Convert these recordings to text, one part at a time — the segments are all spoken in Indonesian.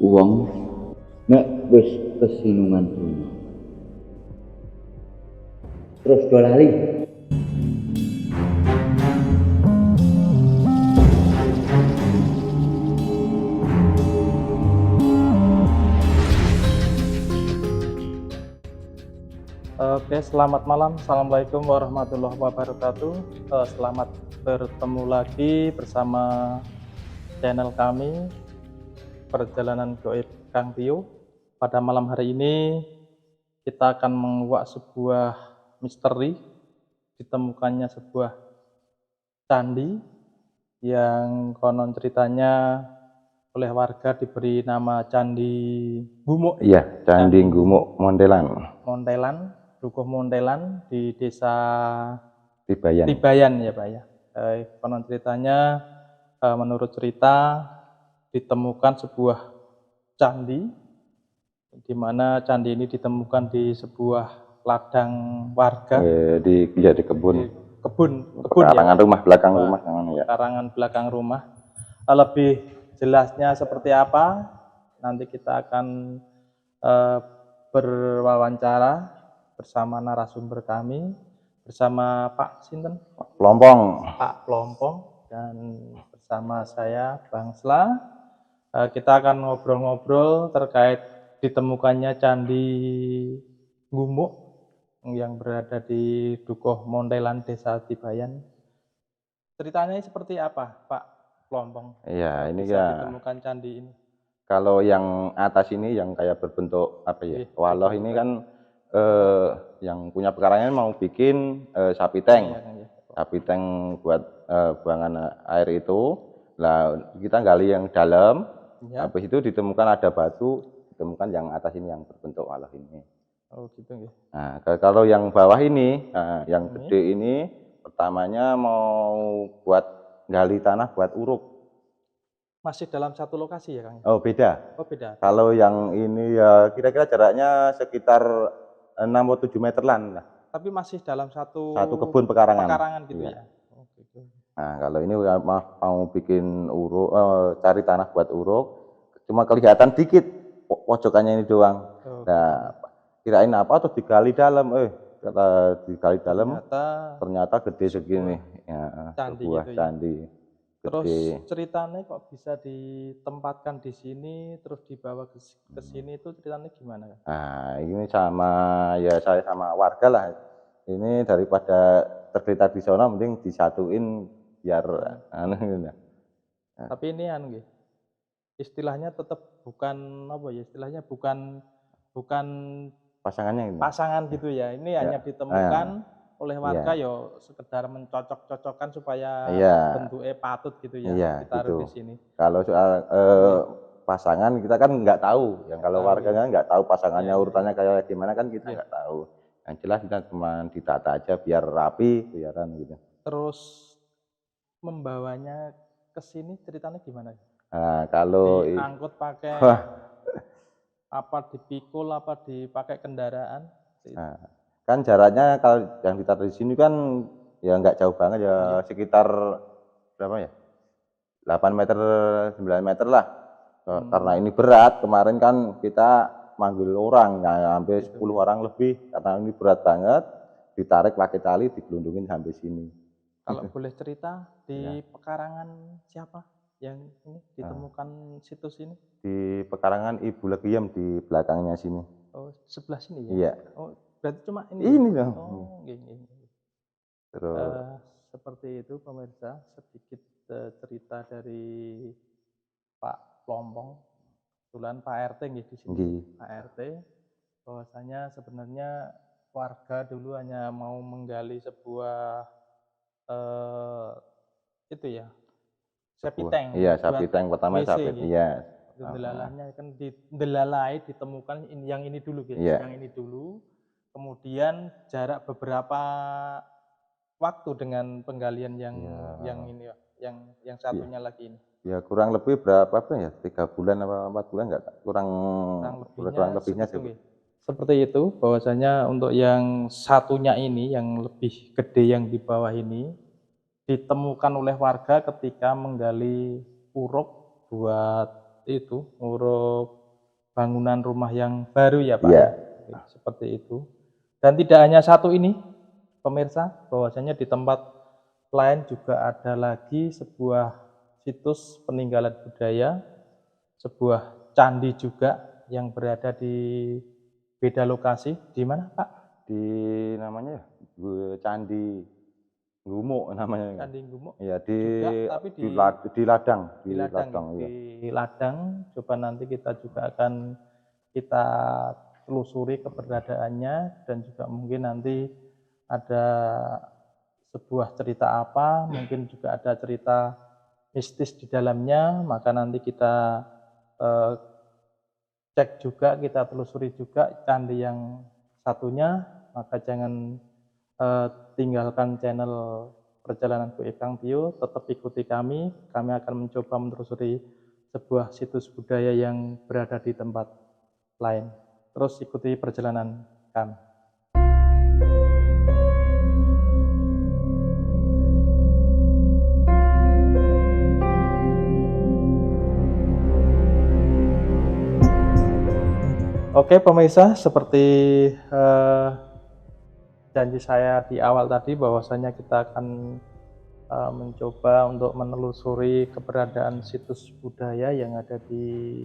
Wong nek wis kesinungan donya terus do lali. Oke, selamat malam. Assalamualaikum warahmatullahi wabarakatuh. Selamat bertemu lagi bersama channel kami, Perjalanan Goib Kang Tio. Pada malam hari ini kita akan menguak sebuah misteri, ditemukannya sebuah candi yang konon ceritanya oleh warga diberi nama Candi Gumuk. Iya, Candi Gumuk Montelan, Dukuh Montelan di desa Tibayan ya Pak ya. Konon ceritanya menurut cerita ditemukan sebuah candi, di mana candi ini ditemukan di sebuah ladang warga di kebun. kebun Pekarangan ya, rumah belakang rumah ya. Pekarangan belakang rumah. Lebih jelasnya seperti apa nanti kita akan berwawancara bersama narasumber kami, bersama Pak Sinten? Pelompong. Pak Pelompong, dan bersama saya Bang Sla. Kita akan ngobrol-ngobrol terkait ditemukannya Candi Gumuk yang berada di Dukuh Montelan, Desa Tibayan. Ceritanya seperti apa, Pak Pelompong? Iya, ini bisa ya. Ditemukan candi ini. Kalau yang atas ini yang kayak berbentuk apa ya? Waloh ini kan yang punya pekarangan mau bikin sapi tank. Sapi tank buat buangan air itu. Lah kita gali yang dalam. Habis itu ditemukan ada batu, ditemukan yang atas ini yang berbentuk waloh ini. Oh gitu ya. Nah, kalau yang bawah ini, yang gede ini pertamanya mau buat gali tanah buat uruk. Masih dalam satu lokasi ya Kang? Oh beda. Oh beda. Kalau yang ini ya kira-kira jaraknya sekitar 6 atau 7 meteran lah. Tapi masih dalam satu kebun pekarangan. Pekarangan gitu ya. Oh, gitu. Nah kalau ini mau bikin uruk, cari tanah buat uruk, cuma kelihatan dikit pojokannya ini doang. Nah kirain apa tuh digali dalam, kata digali dalam ternyata gede segini, ya, candi sebuah gitu ya. Candi. Terus ceritanya kok bisa ditempatkan di sini terus dibawa ke sini itu ceritanya gimana? Nah ini saya sama warga lah. Ini daripada tergeletak di sana mending disatuin biar gitu. Tapi ini istilahnya tetap bukan apa ya, istilahnya bukan pasangannya ini. Pasangan gitu ya. Ini hanya ditemukan oleh warga sekedar mencocok-cocokkan supaya bentuknya patut gitu ya, ditaruh di sini. Kalau soal pasangan kita kan nggak tahu, yang kalau warga kan nggak tahu pasangannya urutannya kayak gimana kan kita nggak tahu. Yang jelas kita cuma ditata aja biar rapi, biaran gitu. Terus membawanya ke sini ceritanya gimana? Nah, kalau diangkut pakai apa, dipikul apa dipakai kendaraan? Nah, kan jaraknya kalau yang ditaruh di sini kan ya nggak jauh banget ya, sekitar berapa ya? 8 meter 9 meter lah. Karena ini berat, kemarin kan kita manggil orang, hampir 10 orang lebih, karena ini berat banget, ditarik pakai tali, digelundungin sampai sini. Kalau boleh cerita, di pekarangan siapa yang ini ditemukan situs ini? Di pekarangan Ibu Legiem di belakangnya sini. Oh, sebelah sini ya? Iya. Oh, berarti cuma ini? Ini dong. Oh, gini. Terus seperti itu pemirsa, sedikit cerita dari Pak Pelompong. Kebetulan Pak RT di sini. Pak RT, bahwasanya sebenarnya warga dulu hanya mau menggali sebuah itu ya, sapi tank. Iya, sapi tank pertama sapi. Iya. Delalahnya kan delalai ditemukan yang ini dulu gitu. Yang ini dulu. Kemudian jarak beberapa waktu dengan penggalian yang ini yang satunya lagi ini. Ya kurang lebih berapa ya? 3 bulan apa 4 bulan nggak? Kurang lebihnya sih. Seperti itu, bahwasanya untuk yang satunya ini yang lebih gede yang di bawah ini ditemukan oleh warga ketika menggali uruk buat itu, huruf bangunan rumah yang baru ya Pak Iya. ya? Seperti itu. Dan tidak hanya satu ini, pemirsa, bahwasanya di tempat lain juga ada lagi sebuah situs peninggalan budaya, sebuah candi juga yang berada di beda lokasi. Di mana Pak? Di namanya Candi Gumuk namanya. Candi Gumuk Iya, juga, tapi di Ladang, di Ladang, iya. di Ladang. Coba nanti kita juga akan kita telusuri keberadaannya, dan juga mungkin nanti ada sebuah cerita apa, mungkin juga ada cerita mistis di dalamnya, maka nanti kita cek juga, kita telusuri juga candi yang satunya. Maka jangan tinggalkan channel Perjalananku Ikang Tio, tetap ikuti kami akan mencoba menelusuri sebuah situs budaya yang berada di tempat lain. Terus ikuti perjalanan kami. Oke pemirsa, seperti janji saya di awal tadi, bahwasanya kita akan mencoba untuk menelusuri keberadaan situs budaya yang ada di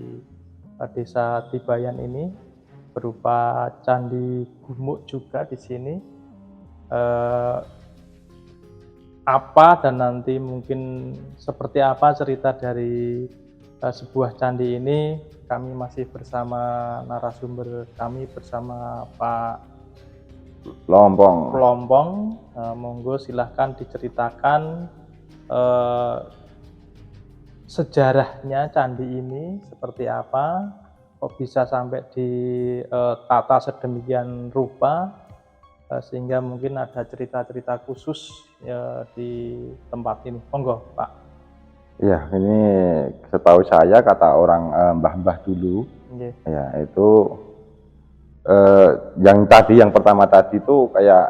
Desa Tibayan ini, berupa Candi Gumuk juga di sini. Apa dan nanti mungkin seperti apa cerita dari sebuah candi ini, kami masih bersama narasumber kami, bersama Pak Lompong. Monggo silahkan diceritakan sejarahnya candi ini seperti apa, kok bisa sampai ditata sedemikian rupa, sehingga mungkin ada cerita-cerita khusus di tempat ini. Monggo Pak. Iya, ini setahu saya kata orang mbah-mbah dulu, ya itu yang pertama tadi itu kayak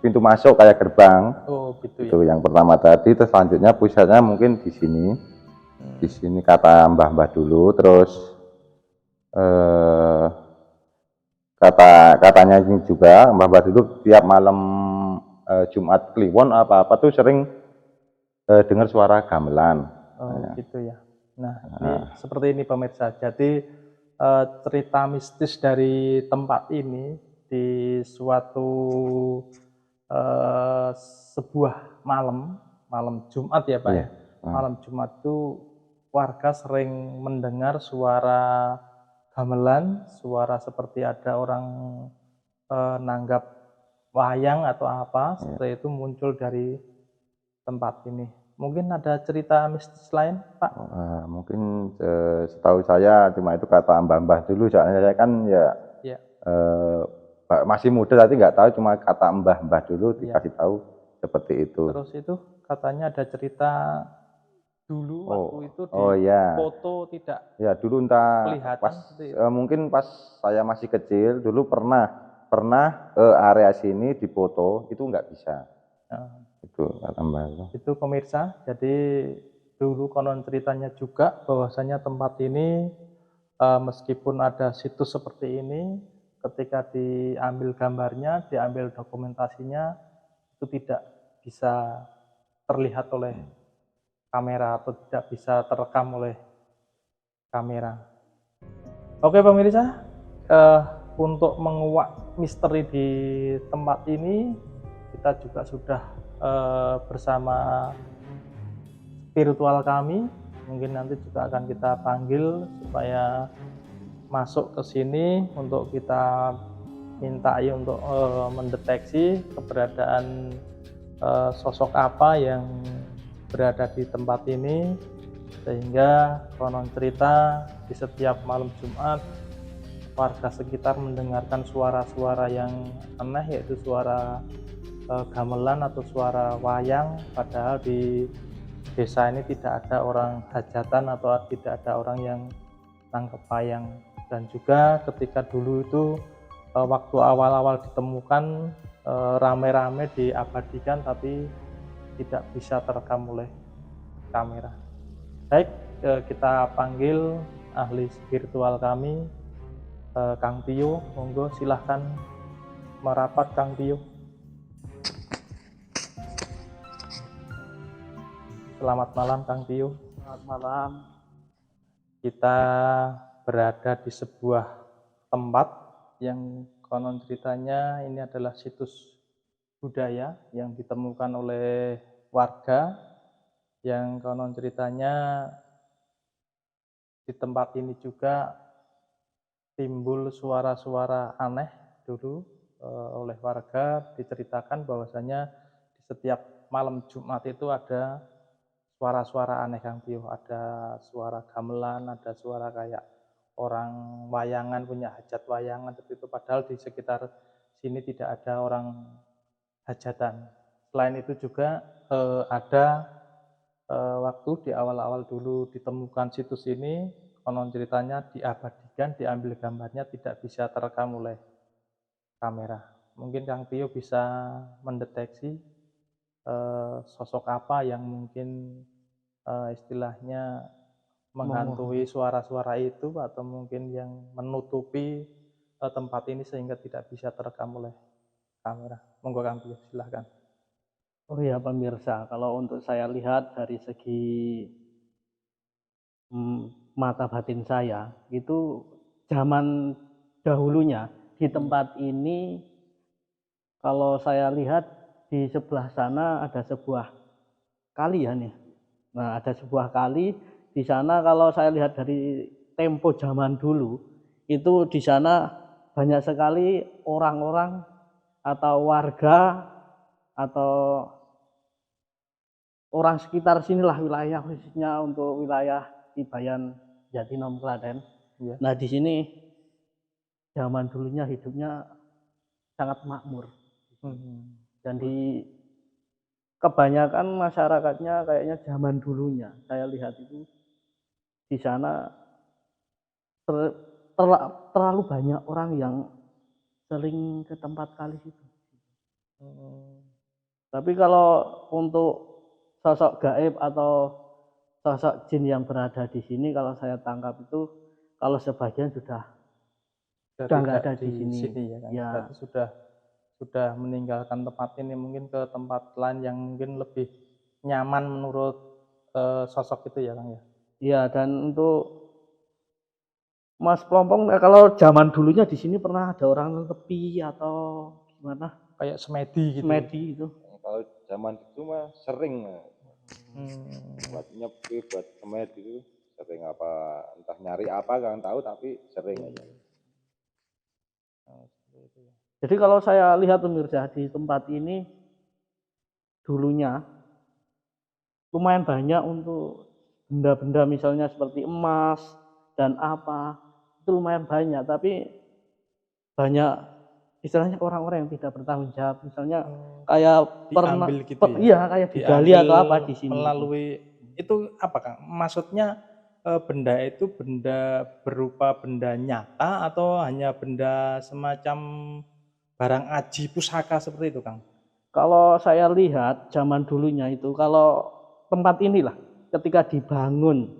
pintu masuk, kayak gerbang. Oh gitu ya. Itu yang pertama tadi, terus selanjutnya pusatnya mungkin di sini. Di sini kata mbah-mbah dulu, terus katanya ini juga mbah-mbah dulu tiap malam Jumat Kliwon apa tuh sering dengar suara gamelan. Gitu ya. Nah, ini seperti ini pemirsa. Jadi cerita mistis dari tempat ini, di suatu sebuah malam Jumat ya Pak ya. Malam Jumat itu warga sering mendengar suara gamelan, suara seperti ada orang nanggap wayang atau apa, seperti itu muncul dari tempat ini. Mungkin ada cerita mistis lain, Pak? Mungkin setahu saya cuma itu kata mbah-mbah dulu, soalnya saya kan masih muda, tadi nggak tahu, cuma kata mbah-mbah dulu dikasih tahu seperti itu. Terus itu katanya ada cerita dulu waktu itu di foto tidak dulu entah kelihatan, pas mungkin pas saya masih kecil dulu pernah area sini dipoto itu nggak bisa. Itu tambah itu pemirsa. Jadi dulu konon ceritanya juga bahwasanya tempat ini meskipun ada situs seperti ini, ketika diambil gambarnya, diambil dokumentasinya, itu tidak bisa terlihat oleh kamera atau tidak bisa terekam oleh kamera. Oke pemirsa, untuk menguak misteri di tempat ini, kita juga sudah bersama spiritual kami. Mungkin nanti juga akan kita panggil supaya masuk ke sini untuk kita mintai untuk mendeteksi keberadaan sosok apa yang berada di tempat ini, sehingga konon cerita di setiap malam Jumat warga sekitar mendengarkan suara-suara yang aneh, yaitu suara gamelan atau suara wayang, padahal di desa ini tidak ada orang hajatan atau tidak ada orang yang nangkep wayang. Dan juga ketika dulu itu waktu awal-awal ditemukan rame-rame diabadikan, tapi tidak bisa terekam oleh kamera. Baik, kita panggil ahli spiritual kami, Kang Tio. Monggo silahkan merapat Kang Tio. Selamat malam Kang Tio. Selamat malam. Kita berada di sebuah tempat yang konon ceritanya ini adalah situs budaya yang ditemukan oleh warga, yang konon ceritanya di tempat ini juga timbul suara-suara aneh dulu oleh warga. Diceritakan bahwasanya di setiap malam Jumat itu ada suara-suara aneh Kang Tio, ada suara gamelan, ada suara kayak orang wayangan, punya hajat wayangan seperti itu, padahal di sekitar sini tidak ada orang hajatan. Selain itu juga ada waktu di awal-awal dulu ditemukan situs ini, konon ceritanya diabadikan, diambil gambarnya, tidak bisa terekam oleh kamera. Mungkin Kang Tio bisa mendeteksi sosok apa yang mungkin istilahnya menghantui suara-suara itu, atau mungkin yang menutupi tempat ini sehingga tidak bisa terekam oleh kamera. Monggo Kang Tio, silahkan. Oh ya pemirsa, kalau untuk saya lihat dari segi mata batin saya, itu zaman dahulunya di tempat ini, kalau saya lihat di sebelah sana ada sebuah kali ya nih. Nah, ada sebuah kali di sana, kalau saya lihat dari tempo zaman dulu, itu di sana banyak sekali orang-orang atau warga atau orang sekitar sinilah, wilayah khususnya untuk wilayah Ibayan, Jatinom, Klaten. Ya. Nah, di sini zaman dulunya hidupnya sangat makmur. Dan di kebanyakan masyarakatnya kayaknya zaman dulunya saya lihat itu di sana terlalu banyak orang yang sering ke tempat kali itu. Tapi kalau untuk sosok gaib atau sosok jin yang berada di sini, kalau saya tangkap itu, kalau sebagian sudah nggak ada di sini. Ya, kan? Ya. Berarti sudah meninggalkan tempat ini, mungkin ke tempat lain yang mungkin lebih nyaman menurut sosok itu ya Kang ya. Iya, dan untuk Mas Plompong, kalau zaman dulunya di sini pernah ada orang tepi atau gimana? Kayak semedi gitu. Semedi itu. Kalau zaman itu mah sering buat nyepi, buat semed gitu, sering apa, entah nyari apa kan tahu, tapi sering aja. Jadi kalau saya lihat pemirsa, di tempat ini dulunya lumayan banyak untuk benda-benda misalnya seperti emas dan apa, itu lumayan banyak, tapi banyak istilahnya orang-orang yang tidak bertanggung jawab, misalnya kayak pernah gitu ya? Iya, kayak digali atau apa di sini. Melalui itu apa Kang? Maksudnya benda itu benda berupa benda nyata atau hanya benda semacam barang aji pusaka seperti itu Kang? Kalau saya lihat zaman dulunya itu, kalau tempat inilah ketika dibangun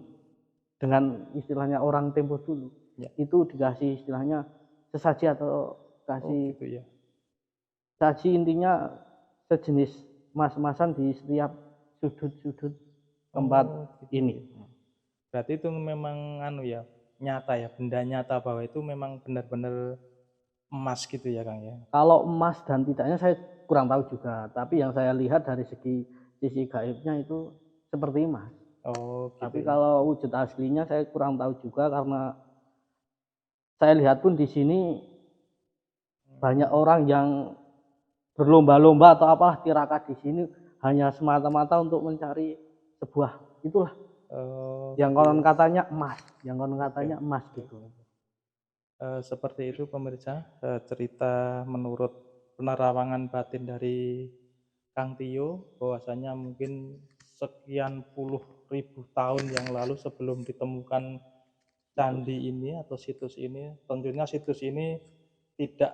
dengan istilahnya orang tempo dulu, ya, itu dikasih istilahnya sesaji atau kasih gitu ya. Saji, intinya sejenis emas-emasan di setiap sudut-sudut tempat gitu. ini. Berarti itu memang nyata ya, benda nyata bahwa itu memang benar-benar emas gitu ya Kang ya. Kalau emas dan tidaknya saya kurang tahu juga, tapi yang saya lihat dari sisi gaibnya itu seperti emas. Oh, gitu. Tapi kalau wujud aslinya saya kurang tahu juga, karena saya lihat pun di sini banyak orang yang berlomba-lomba atau apalah tirakat di sini hanya semata-mata untuk mencari sebuah itulah yang konon katanya emas, emas gitu. Seperti itu pemirsa, cerita menurut penerawangan batin dari Kang Tio, bahwasanya mungkin sekian puluh ribu tahun yang lalu sebelum ditemukan candi ini atau situs ini, tentunya situs ini tidak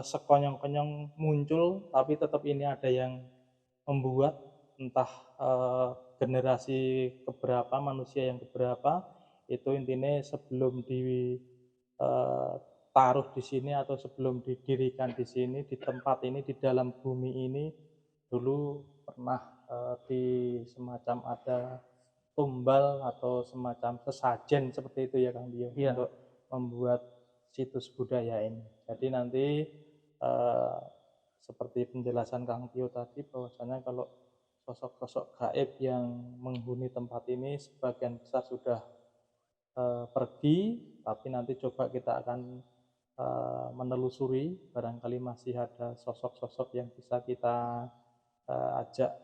sekonyong-konyong muncul, tapi tetap ini ada yang membuat, entah generasi keberapa, manusia yang keberapa, Itu intinya sebelum ditaruh di sini atau sebelum didirikan di sini, di tempat ini, di dalam bumi ini, dulu pernah di semacam ada tumbal atau semacam sesajen seperti itu ya Kang Dio, Iya. untuk membuat situs budaya ini. Jadi nanti seperti penjelasan Kang Tio tadi, bahwasanya kalau sosok-sosok gaib yang menghuni tempat ini sebagian besar sudah pergi, tapi nanti coba kita akan menelusuri, barangkali masih ada sosok-sosok yang bisa kita ajak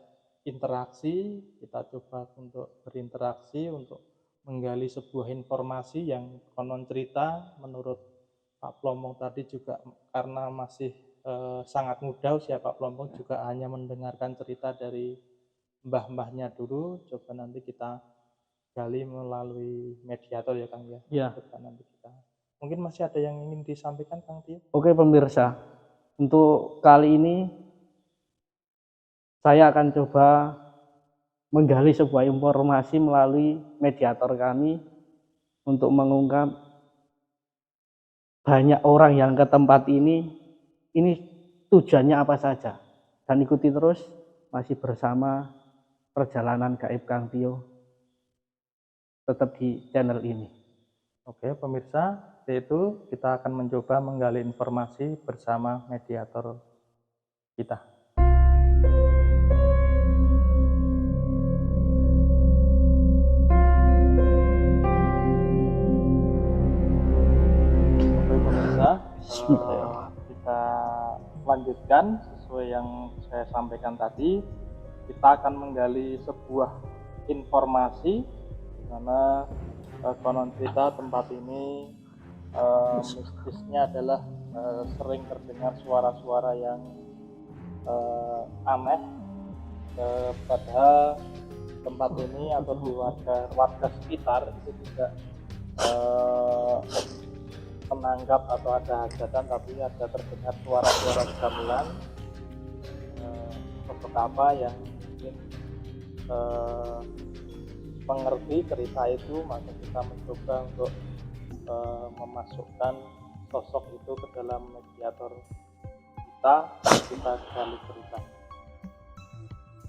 interaksi, kita coba untuk berinteraksi, untuk menggali sebuah informasi yang konon cerita menurut Pak Plombong tadi juga, karena masih sangat muda usia Pak Plombong, juga hanya mendengarkan cerita dari mbah-mbahnya dulu. Coba nanti kita gali melalui mediator ya Kang ya. Iya. Coba nanti kita, mungkin masih ada yang ingin disampaikan Kang Tio. Oke pemirsa, untuk kali ini saya akan coba menggali sebuah informasi melalui mediator kami untuk mengungkap banyak orang yang ke tempat ini tujuannya apa saja. Dan ikuti terus, masih bersama Perjalanan Gaib Kang Tio, tetap di channel ini. Oke pemirsa, yaitu kita akan mencoba menggali informasi bersama mediator kita. Oke pemirsa, kita lanjutkan sesuai yang saya sampaikan tadi. Kita akan menggali sebuah informasi di mana konon cerita tempat ini mistisnya adalah sering terdengar suara-suara yang aneh. Padahal tempat ini atau di warga sekitar itu juga menanggap atau ada hajatan, tapi ada terdengar suara-suara gamelan. Sosok apa yang mungkin mengerti cerita itu, maka kita mencoba untuk memasukkan sosok itu ke dalam mediator kita gali cerita.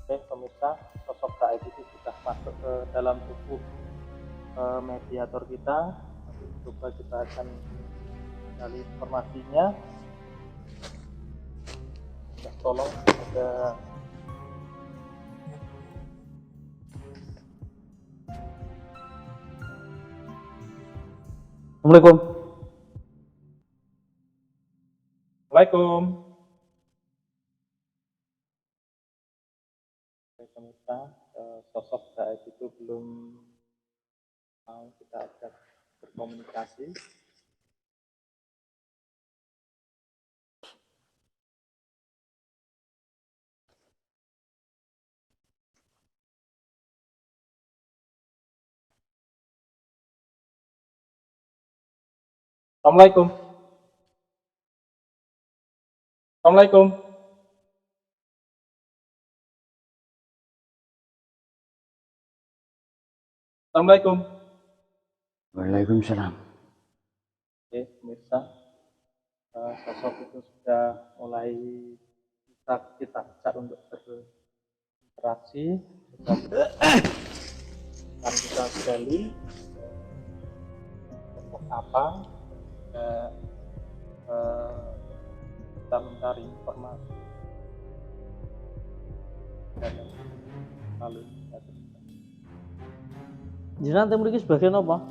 Oke pemirsa, sosok gaib itu sudah masuk ke dalam tubuh mediator kita. Nanti coba kita akan gali informasinya. Ya, tolong ada Assalamualaikum. Assalamualaikum. Pemirsa, sosok gaib itu belum mau kita ajak berkomunikasi. Assalamualaikum. Assalamualaikum. Assalamualaikum. Waalaikumsalam. Oke, pemirsa, sosok itu sudah mulai kita ajak untuk berinteraksi. Akan kita gali sosok apa, kita mencari informasi lalu Jenengan teng mriki sebagian apa?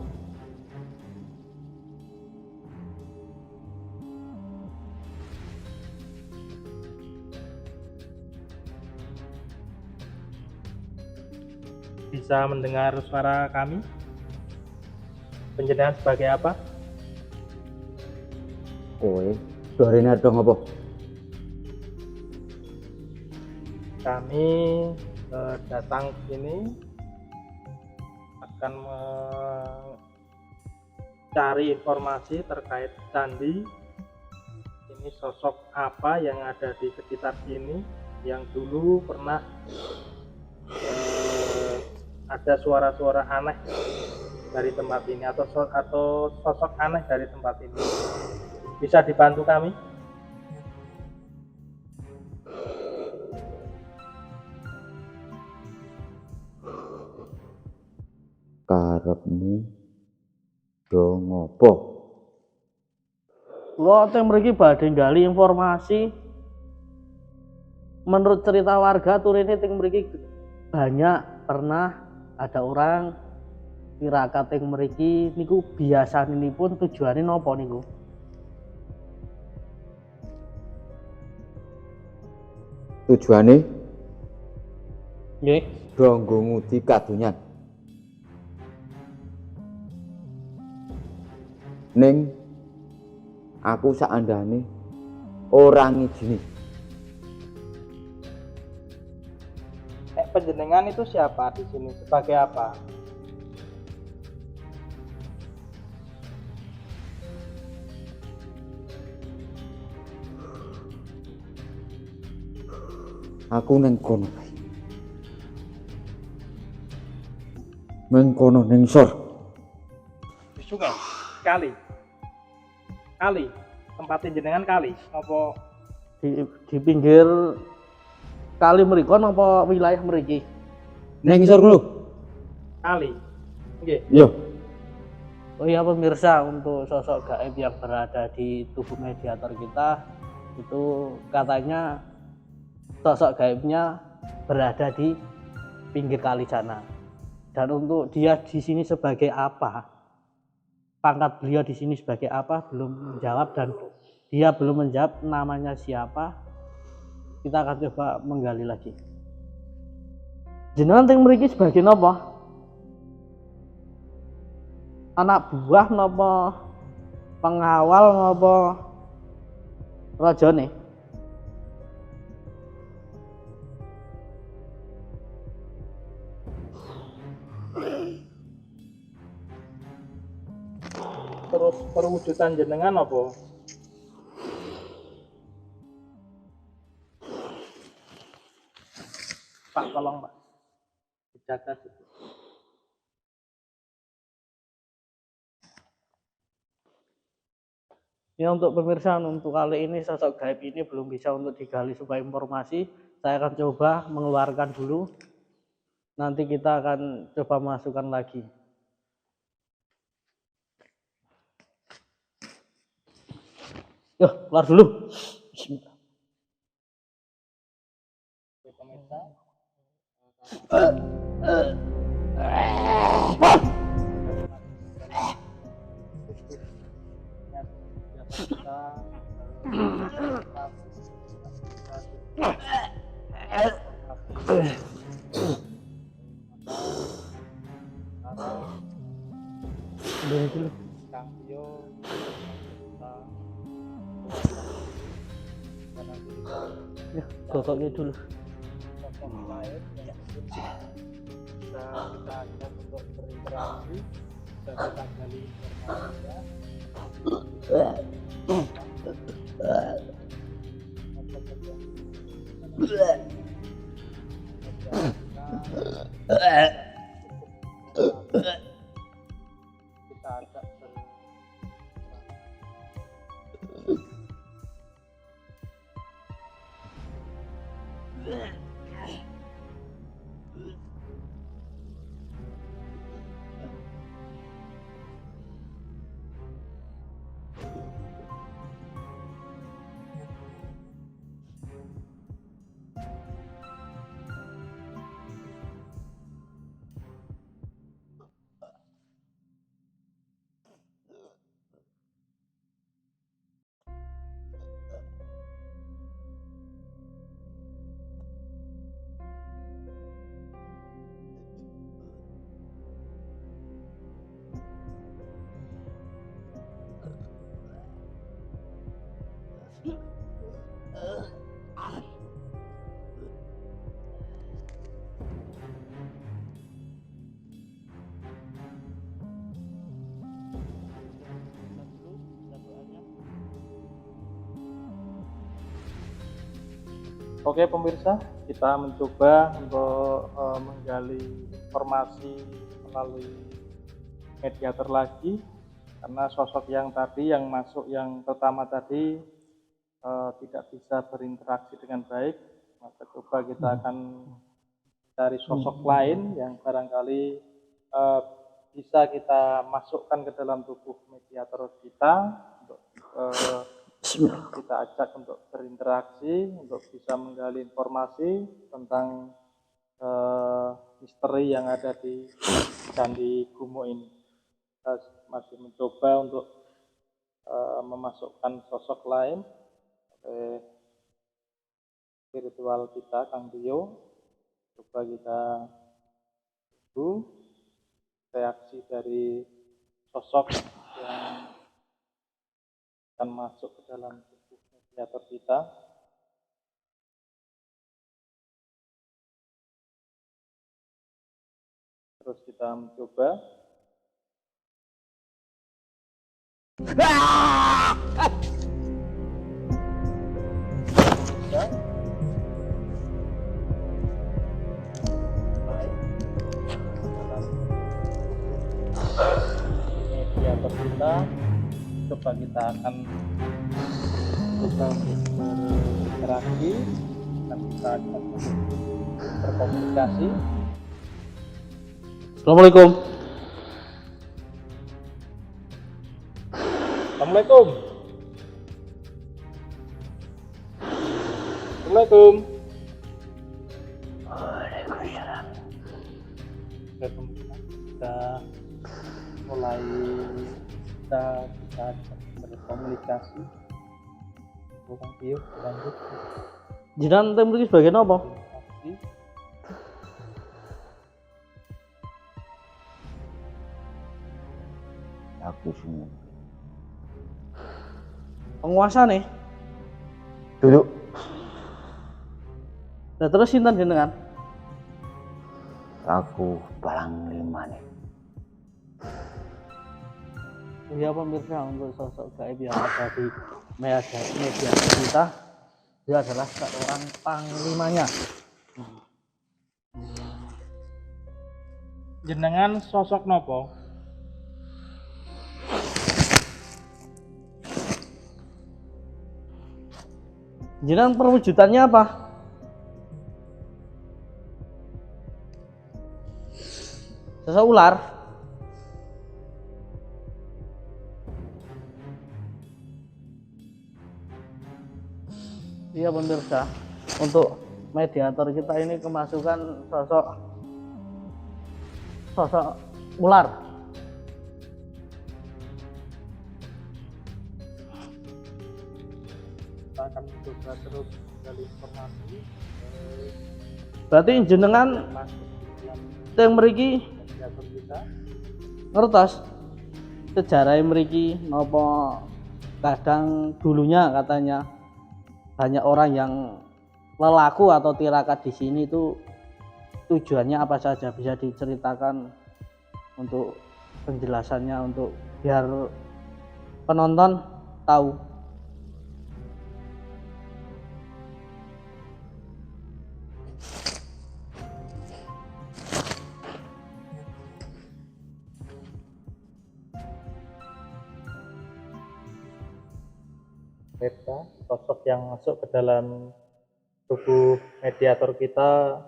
bisa mendengar suara kami? Penjenengan sebagai apa? Kowe suarane dong apa? Kami datang ke sini akan mencari informasi terkait candi. Ini sosok apa yang ada di sekitar sini yang dulu pernah ada suara-suara aneh dari tempat ini atau sosok aneh dari tempat ini? Bisa dibantu kami? Karepmu do ngopo? Kula teng mriki badhe nggali informasi. Menurut cerita warga turine teng mriki banyak pernah ada orang tirakat teng mriki niku biasanipun tujuane napa niku? Tujuane Nggih. do nggo ngudi kadonyan. Ning aku sakandane ora ngijini. Penjenengan itu siapa di sini? Sebagai apa? Aku neng kono. Mengkono ning sor. Di sungai? Kali? Kali? Tempat jenengan kali? Apa Di pinggir kali mriku napa wilayah mriki? Neng sor lho. kali? Nggih. Yo. Oh iya pemirsa, untuk sosok gaib yang berada di tubuh mediator kita itu katanya sosok gaibnya berada di pinggir kali sana. Dan untuk dia di sini sebagai apa? Pangkat beliau di sini sebagai apa belum menjawab, dan dia belum menjawab namanya siapa. Kita akan coba menggali lagi. Jenengan teng mriki sebagai napa? Anak buah napa pengawal napa rajane? Terus perwujudan jenengan apa? Pak, tolong Pak, dijaga situ. Ya untuk pemirsa, untuk kali ini sosok gaib ini belum bisa untuk digali supaya informasi. Saya akan coba mengeluarkan dulu. Nanti kita akan coba masukkan lagi. Yo, keluar dulu. Bismillah. Ya, sosoknya dulu. Sosok lain yang bisa kita ajak untuk berinteraksi, bisa kita gali informasinya. Kita ajak Oke pemirsa, kita mencoba untuk menggali informasi melalui mediator lagi, karena sosok yang tadi yang masuk yang pertama tadi tidak bisa berinteraksi dengan baik, maka coba kita akan cari sosok lain yang barangkali bisa kita masukkan ke dalam tubuh mediator kita untuk kita ajak untuk berinteraksi, untuk bisa menggali informasi tentang misteri yang ada di Candi Gumo ini. Kita masih mencoba untuk memasukkan sosok lain spiritual kita, Kang Tio. Coba kita tunggu reaksi dari sosok yang akan masuk ke dalam tubuh mediator kita. Terus kita mencoba. Mediator kita, coba kita akan coba untuk berinteraksi dan kita akan berkomunikasi. Assalamualaikum. Assalamualaikum. Assalamualaikum. Waalaikumsalam. Kita mulai kita berkomunikasi. Bukan Tio, lanjut. Jenengan teng mriki sebagian apa? Aku semua. Penguasa nih. Duduk. Nah terus sinten jenengan? Aku Balang Lima nih. Ya pemirsa, untuk sosok gaib yang ada di media kita, dia adalah seorang panglimanya. Jenengan sosok nopo? Jenengan perwujudannya apa? Sosok ular. Iya pemirsa, untuk mediator kita ini kemasukan sosok ular. Kita akan mencoba terus menggali informasi. Berarti jenengan Masuk ke dalam teng mriki mediator kita. ngertos sejarah mriki napa kadang dulunya katanya banyak orang yang lelaku atau tirakat di sini itu tujuannya apa saja, bisa diceritakan untuk penjelasannya untuk biar penonton tahu. Beta, sosok yang masuk ke dalam tubuh mediator kita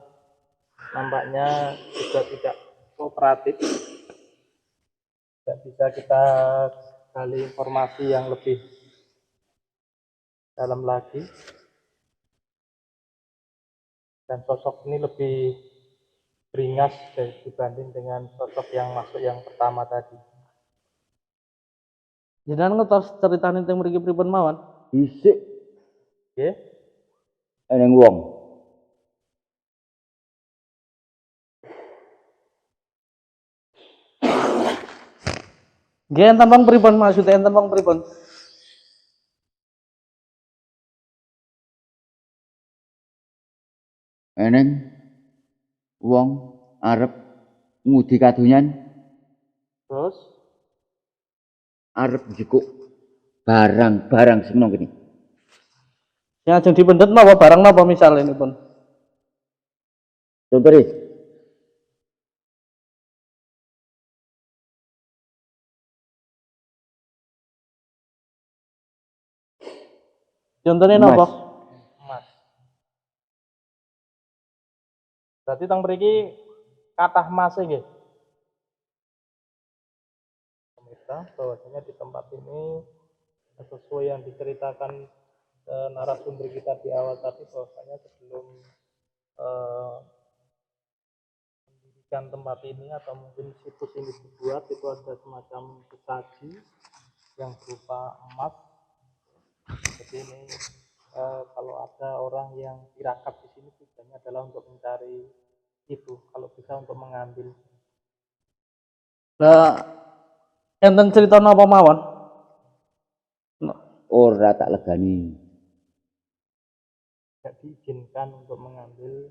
nampaknya juga tidak kooperatif. Tidak bisa kita gali informasi yang lebih dalam lagi. Dan sosok ini lebih beringas dibanding dengan sosok yang masuk yang pertama tadi. Jenengan ngertos ceritane teng mriki pripun mawon? Dhisik Oke? eneng wong. Nggih enten wong pripun, maksudnya enten wong pripun? Eneng wong arep ngudi kadonyan, Terus arep njikuk barang-barang sing nang kene. Yang ajeng dipendet napa barang napa misalnya pun? Contohnya Contohnya Emas. napa? emas. Berarti teng mriki kathah emas nggih. Pemirsa, bahwasanya di tempat ini sesuai yang diceritakan narasumber kita di awal tadi, bahwasanya sebelum mendirikan tempat ini atau mungkin situs ini dibuat, itu ada semacam sesaji yang berupa emas. Jadi ini kalau ada orang yang tirakat di sini, tujuannya adalah untuk mencari itu, kalau bisa untuk mengambil. Lah enten cerita napa mawon? Ora tak legani. Tidak diizinkan untuk mengambil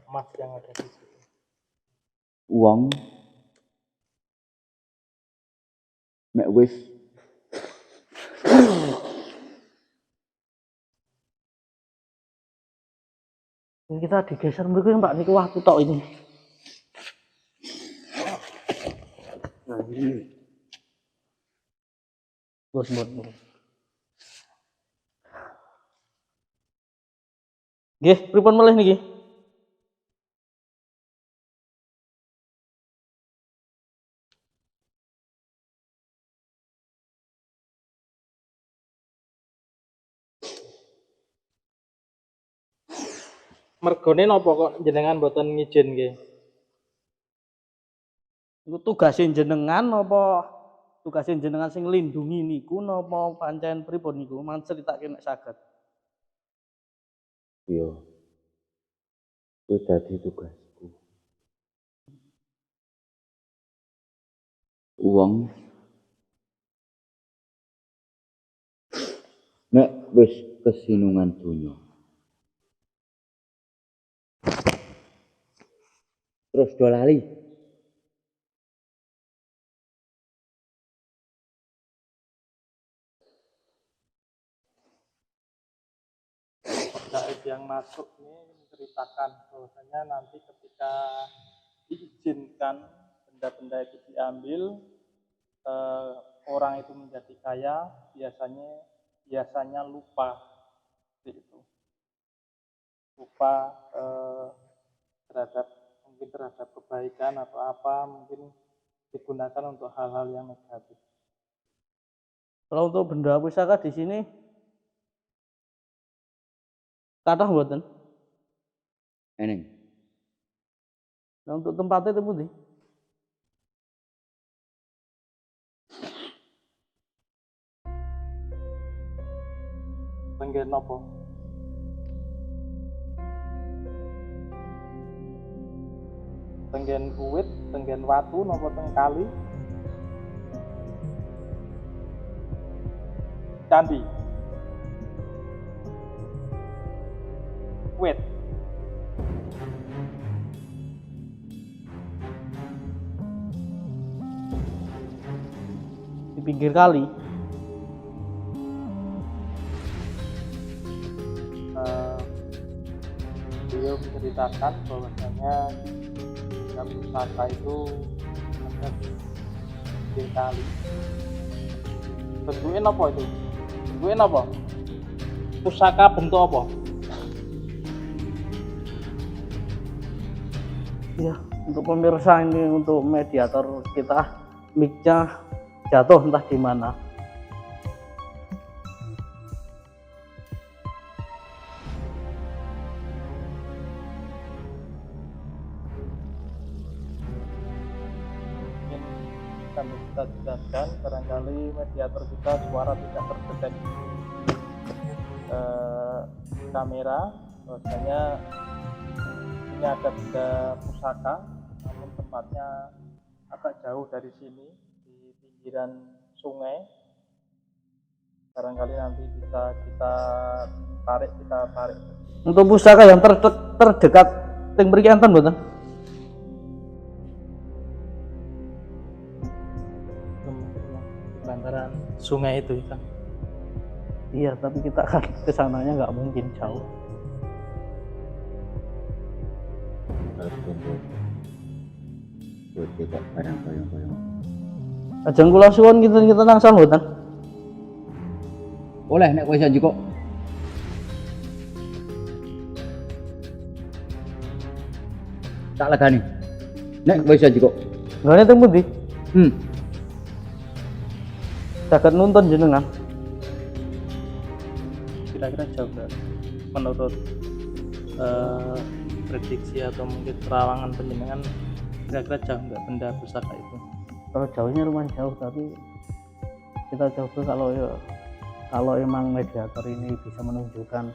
emas yang ada di situ. Uang nek wis Ini kita digeser mriku ya Mbak niku waktu tok ini. Nah, ini. Bos. Nggih, pripun malih niki? Mergone napa kok jenengan mboten ngijin nggih? Iku tugasin jenengan apa tugasin jenengan sing nglindungi niku napa pancen pripun niku? Mang critake nek saged. yo kuwi dadi tugasku. Uang nek wis kesinungan dunya terus do lali. Gaib yang masuk ini menceritakan bahwasanya nanti ketika diizinkan benda-benda itu diambil, orang itu menjadi kaya, biasanya lupa, seperti itu. Lupa mungkin terhadap kebaikan atau apa, mungkin digunakan untuk hal-hal yang negatif. Kalau untuk benda pusaka di sini kathah mboten? Eneng. Nah, untuk tempatnya itu pundi? Tenggen napa? Tenggen uwit, tenggen watu napa teng kali? Candi. Wit. Di pinggir kali. Beliau menceritakan bahwasanya pusaka itu ada di pinggir kali. Bentuknya apa itu? Bentuknya apa? Pusaka bentuk apa? Ya, untuk pemirsa ini untuk mediator kita mic-nya jatuh entah di mana. Mungkin kami kita jelaskan, barangkali mediator kita suara tidak terdeteksi kamera, bahwasanya ini ada benda pusaka, namun tempatnya agak jauh dari sini, di pinggiran sungai. Barangkali nanti bisa kita tarik. Untuk pusaka yang terdekat teng mriki enten mboten? Bantaran sungai itu kan. Iya, tapi kita kan kesananya nggak mungkin jauh. Harus tunggu. Buat kita barang koyong-koyong. Ajeng kula suwun kita nangsal mboten? Oleh nek kowe iso njukuk. Tak legani. Nek kowe iso njukuk. Nggone teng pundi? Hmm. Saged nuntun jenengan. Kira-kira jauh nggak menurut prediksi atau mungkin terawangan penjenengan, kira-kira jauh nggak benda pusaka itu? Kalau jauhnya lumayan jauh, tapi kita coba kalau emang mediator ini bisa menunjukkan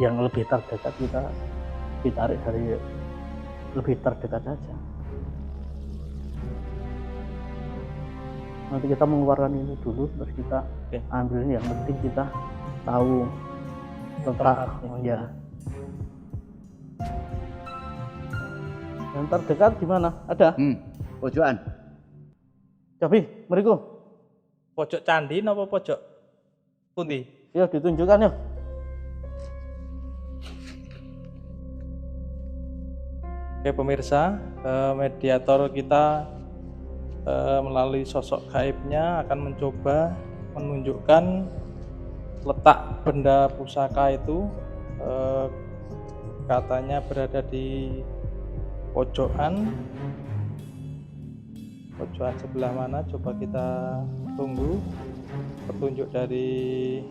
yang lebih terdekat, kita ditarik dari lebih terdekat saja. Nanti kita mengeluarkan ini dulu, terus kita ambil ini. Yang penting kita tahu letak ya. Yang terdekat di mana? Ada? Pojokan. Cabi, meriku. Pojok candi napa pojok pundi? Ya ditunjukkan ya. Oke pemirsa, mediator kita melalui sosok gaibnya akan mencoba menunjukkan letak benda pusaka itu, katanya berada di pojokan sebelah mana, coba kita tunggu petunjuk dari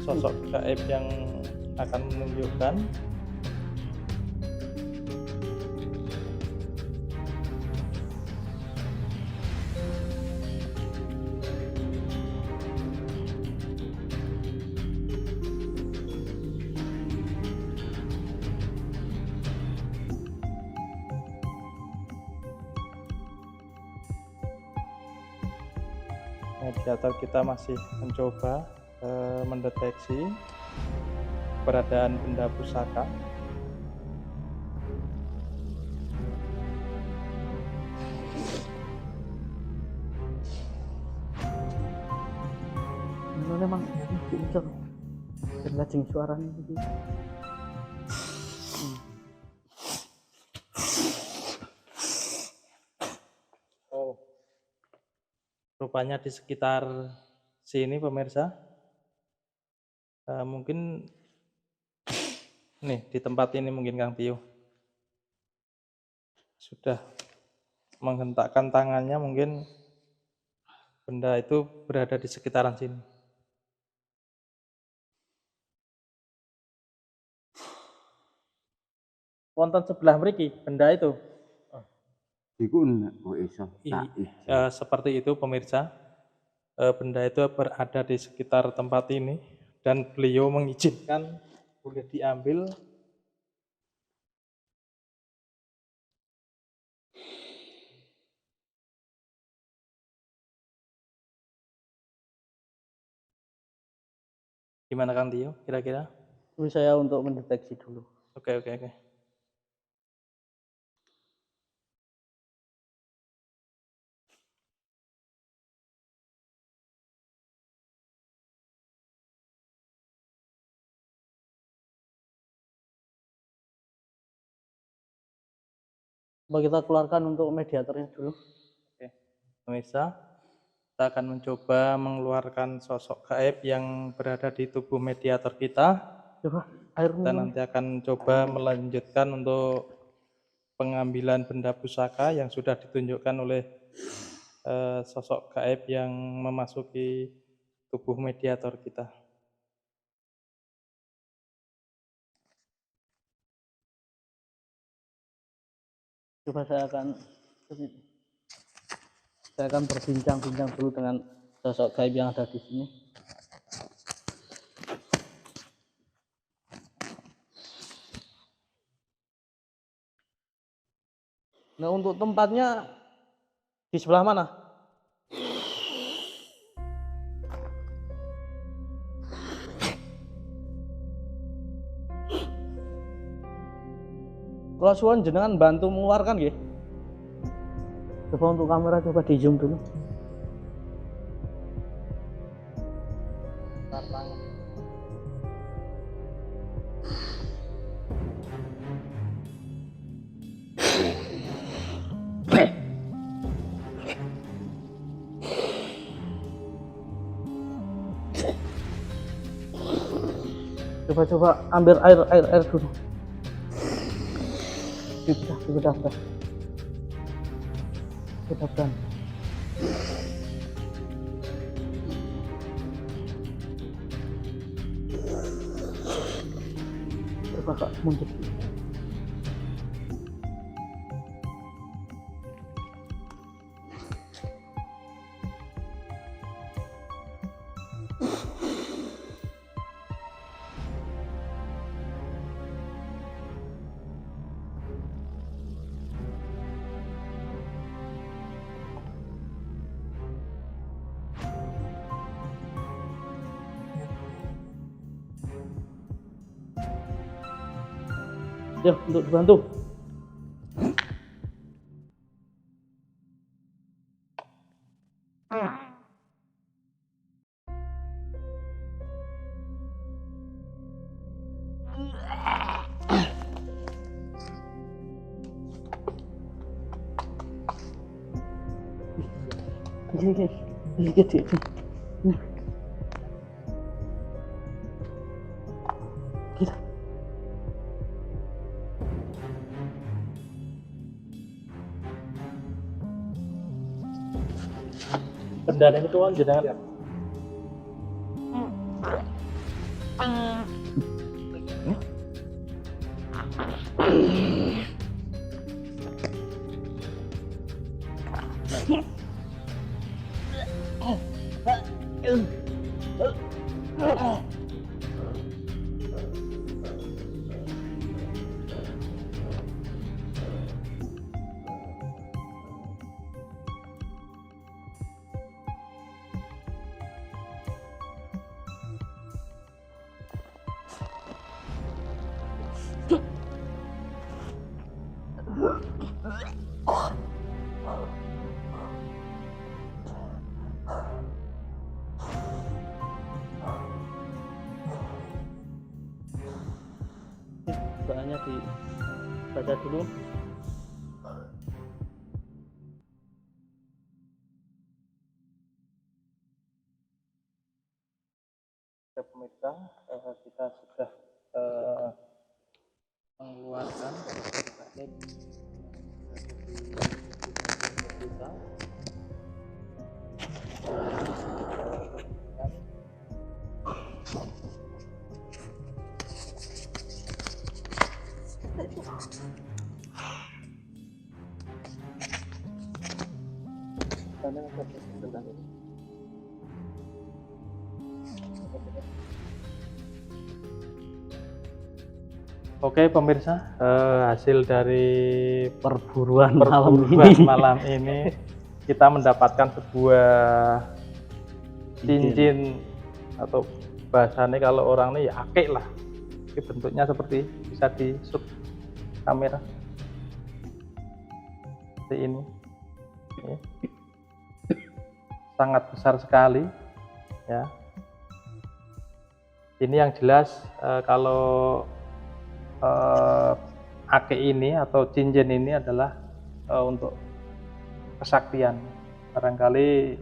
sosok gaib yang akan menunjukkan. Mediator kita masih mencoba mendeteksi keberadaan benda pusaka. Ini memang ucap berlajeng suaranya gitu. Oh, rupanya di sekitar sini pemirsa, mungkin nih di tempat ini mungkin Kang Tio sudah menghentakkan tangannya, mungkin benda itu berada di sekitaran sini. Wonten sebelah mriki benda itu. Iku nek kowe iso. Seperti itu pemirsa. Benda itu berada di sekitar tempat ini dan beliau mengizinkan boleh diambil. Gimana Kang Tio kira-kira? Ini saya untuk mendeteksi dulu. Oke. Coba kita keluarkan untuk mediatornya dulu. Oke, pemirsa, kita akan mencoba mengeluarkan sosok gaib yang berada di tubuh mediator kita. Coba air Kita nanti akan coba melanjutkan untuk pengambilan benda pusaka yang sudah ditunjukkan oleh sosok gaib yang memasuki tubuh mediator kita. Coba saya akan berbincang-bincang dulu dengan sosok gaib yang ada di sini. Nah, untuk tempatnya di sebelah mana? Kalau suwun jenengan bantu mengeluarkan nggih. Coba untuk kamera coba di zoom dulu. Coba ambil air dulu. Dibedah. Bedah. Coba Kak mundur. Ya, untuk dibantu. Ini. Kita. Bendana itu kan jenengan. Doanya dibaca dulu. Ya, pemirsa, kita sudah mengeluarkan paket kita. Oke pemirsa, hasil dari Perburuan malam ini kita mendapatkan sebuah cincin atau bahasanya kalau orang ini ya akik lah. Ini bentuknya seperti bisa di shoot kamera seperti ini. Ya. Sangat besar sekali ya. Ini yang jelas kalau ake ini atau cincin ini adalah untuk kesaktian. Barangkali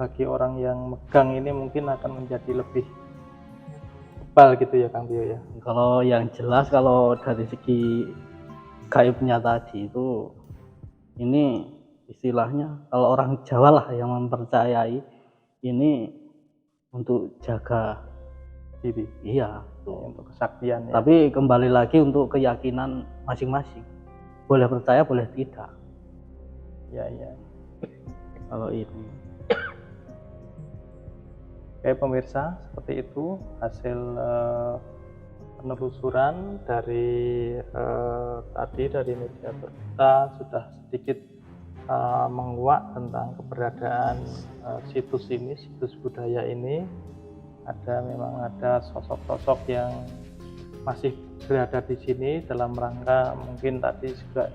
bagi orang yang megang ini mungkin akan menjadi lebih tebal gitu ya Kang Tio ya. Kalau yang jelas kalau dari segi gaibnya tadi itu ini istilahnya kalau orang Jawa lah yang mempercayai ini untuk jaga diri. Iya, tuh. Untuk kesaktian ya. Tapi kembali lagi untuk keyakinan masing-masing. Boleh percaya, boleh tidak. Ya, ya. Kalau ini. Oke pemirsa, seperti itu hasil penelusuran dari tadi dari mediator kita sudah sedikit menguak tentang keberadaan situs ini, situs budaya ini. Memang ada sosok-sosok yang masih berada di sini dalam rangka mungkin tadi juga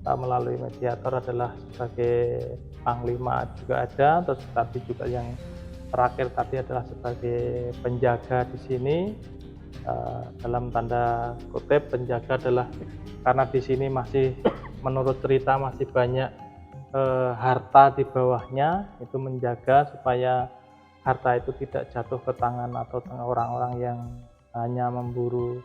melalui mediator adalah sebagai panglima juga ada, terus tapi juga yang terakhir tadi adalah sebagai penjaga di sini. Dalam tanda kutip penjaga adalah karena di sini masih menurut cerita masih banyak harta di bawahnya, itu menjaga supaya harta itu tidak jatuh ke tangan atau tangan orang-orang yang hanya memburu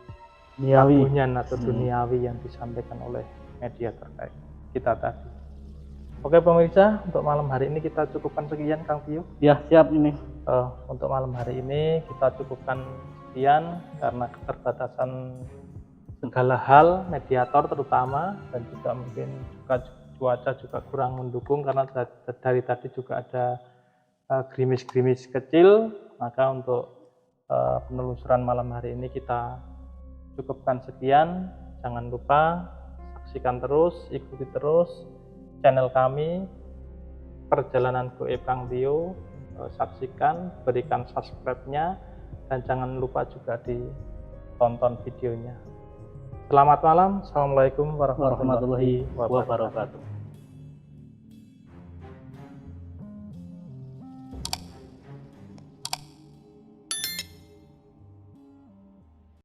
Niawi. bunyan atau duniawi yang disampaikan oleh media terkait kita tadi. Oke pemirsa, untuk malam hari ini kita cukupkan sekian Kang Tio. Ya, siap ini. Untuk malam hari ini kita cukupkan sekian karena keterbatasan segala hal, mediator terutama, dan juga mungkin juga cuaca juga kurang mendukung karena dari tadi juga ada gerimis-gerimis kecil. Maka untuk penelusuran malam hari ini kita cukupkan sekian. Jangan lupa saksikan terus, ikuti terus channel kami Perjalanan Goib Kang Tio. Saksikan, berikan subscribe-nya, dan jangan lupa juga ditonton videonya. Selamat malam. Assalamualaikum warahmatullahi wabarakatuh.